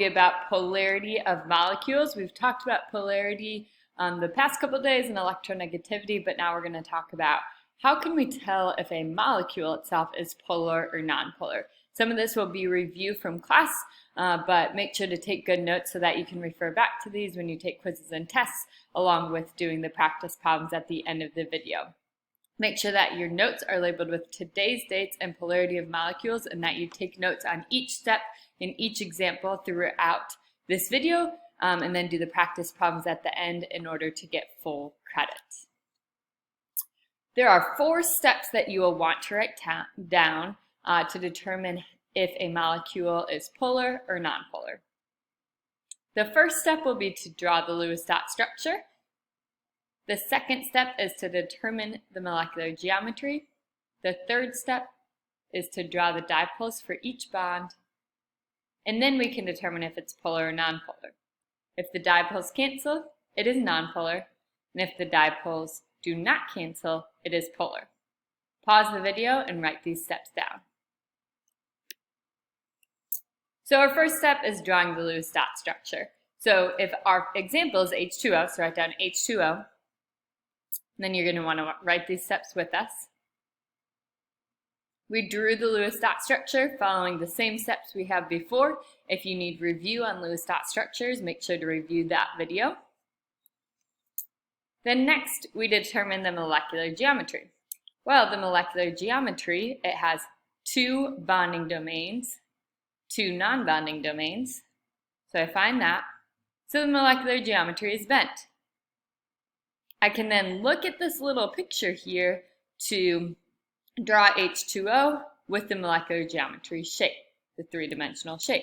About polarity of molecules. We've talked about polarity the past couple of days and electronegativity, but now we're going to talk about how can we tell if a molecule itself is polar or nonpolar. Some of this will be review from class, but make sure to take good notes so that you can refer back to these when you take quizzes and tests, along with doing the practice problems at the end of the video. Make sure that your notes are labeled with today's dates and polarity of molecules, and that you take notes on each step in each example throughout this video, and then do the practice problems at the end in order to get full credit. There are 4 steps that you will want to write down to determine if a molecule is polar or nonpolar. The first step will be to draw the Lewis dot structure. The second step is to determine the molecular geometry. The third step is to draw the dipoles for each bond. And then we can determine if it's polar or nonpolar. If the dipoles cancel, it is nonpolar. And if the dipoles do not cancel, it is polar. Pause the video and write these steps down. So our first step is drawing the Lewis dot structure. So if our example is H2O, so write down H2O. Then you're going to want to write these steps with us. We drew the Lewis dot structure following the same steps we have before. If you need review on Lewis dot structures, make sure to review that video. Then next, we determine the molecular geometry. Well, the molecular geometry, it has 2 bonding domains, 2 non-bonding domains. So I find that. So the molecular geometry is bent. I can then look at this little picture here to draw H2O with the molecular geometry shape, the 3-dimensional shape.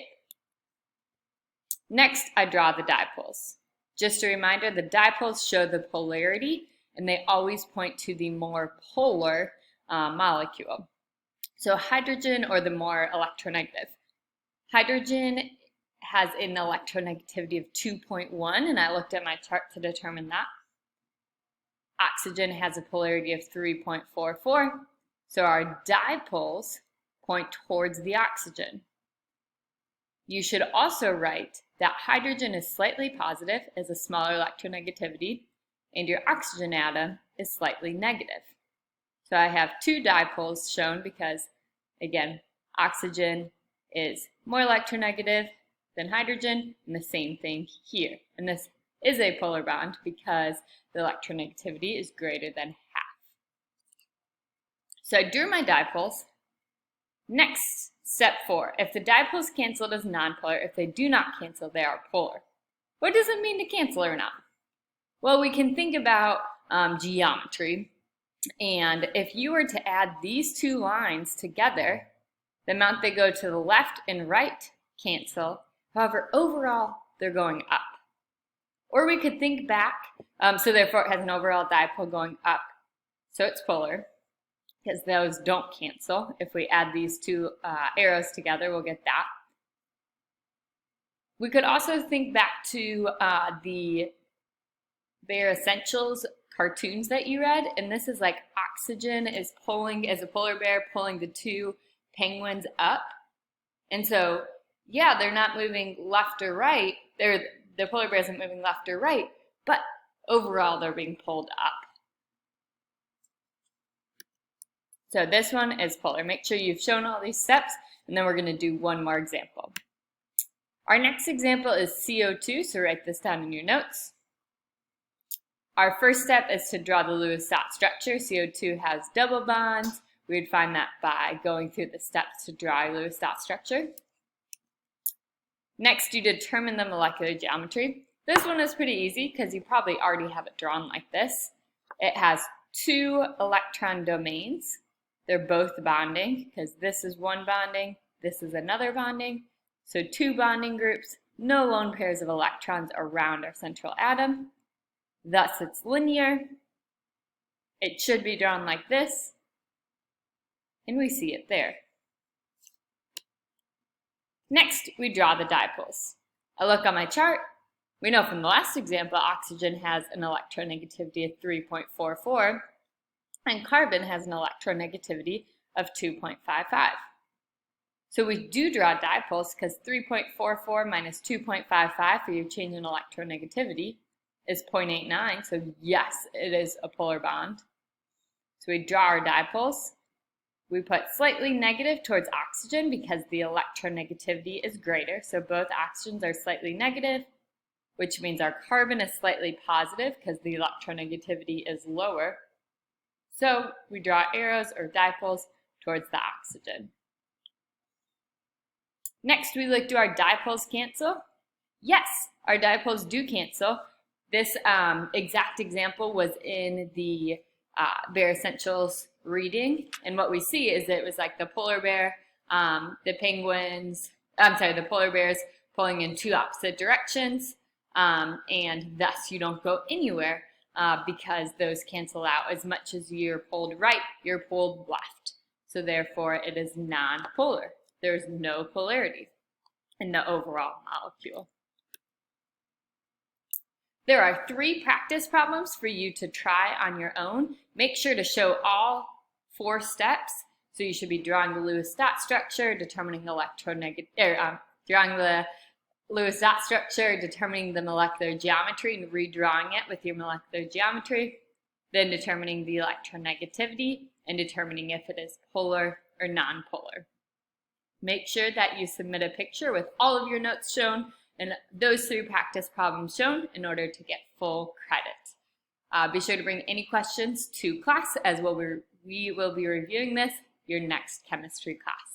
Next, I draw the dipoles. Just a reminder, the dipoles show the polarity, and they always point to the more polar molecule. So hydrogen, or the more electronegative. Hydrogen has an electronegativity of 2.1, and I looked at my chart to determine that. Oxygen has a polarity of 3.44, so our dipoles point towards the oxygen. You should also write that hydrogen is slightly positive, as a smaller electronegativity, and your oxygen atom is slightly negative. So I have 2 dipoles shown because, again, oxygen is more electronegative than hydrogen, and the same thing here. And this is a polar bond because the electronegativity is greater than half. So I drew my dipoles. Next, step 4. If the dipoles cancel, it is nonpolar. If they do not cancel, they are polar. What does it mean to cancel or not? Well, we can think about geometry. And if you were to add these 2 lines together, the amount they go to the left and right cancel. However, overall, they're going up. Or we could think back, so therefore it has an overall dipole going up, so it's polar, because those don't cancel. If we add these 2 arrows together, we'll get that. We could also think back to the Bare Essentials cartoons that you read, and this is like oxygen is pulling, as a polar bear, pulling the 2 penguins up. And so, yeah, they're not moving left or right, the polar bear isn't moving left or right, but overall they're being pulled up. So this one is polar. Make sure you've shown all these steps, and then we're going to do one more example. Our next example is CO2, so write this down in your notes. Our first step is to draw the Lewis dot structure. CO2 has double bonds. We would find that by going through the steps to draw a Lewis dot structure. Next, you determine the molecular geometry. This one is pretty easy because you probably already have it drawn like this. It has 2 electron domains. They're both bonding because this is one bonding, this is another bonding. So 2 bonding groups, no lone pairs of electrons around our central atom. Thus, it's linear. It should be drawn like this, and we see it there. Next, we draw the dipoles. I look on my chart. We know from the last example, oxygen has an electronegativity of 3.44, and carbon has an electronegativity of 2.55. So we do draw dipoles because 3.44 minus 2.55 for your change in electronegativity is 0.89. So yes, it is a polar bond. So we draw our dipoles. We put slightly negative towards oxygen because the electronegativity is greater. So both oxygens are slightly negative, which means our carbon is slightly positive because the electronegativity is lower. So we draw arrows or dipoles towards the oxygen. Next, we look, do our dipoles cancel? Yes, our dipoles do cancel. This exact example was in the Bare Essentials reading, and what we see is it was like the polar bear, the polar bears pulling in two opposite directions, and thus you don't go anywhere because those cancel out. As much as you're pulled right, you're pulled left. So therefore, it is non-polar. There's no polarity in the overall molecule. There are 3 practice problems for you to try on your own. Make sure to show all 4 steps. So you should be drawing the Lewis dot structure, determining drawing the Lewis dot structure, determining the molecular geometry, and redrawing it with your molecular geometry, then determining the electronegativity, and determining if it is polar or non-polar. Make sure that you submit a picture with all of your notes shown and those 3 practice problems shown in order to get full credit. Be sure to bring any questions to class as well. We will be reviewing this your next chemistry class.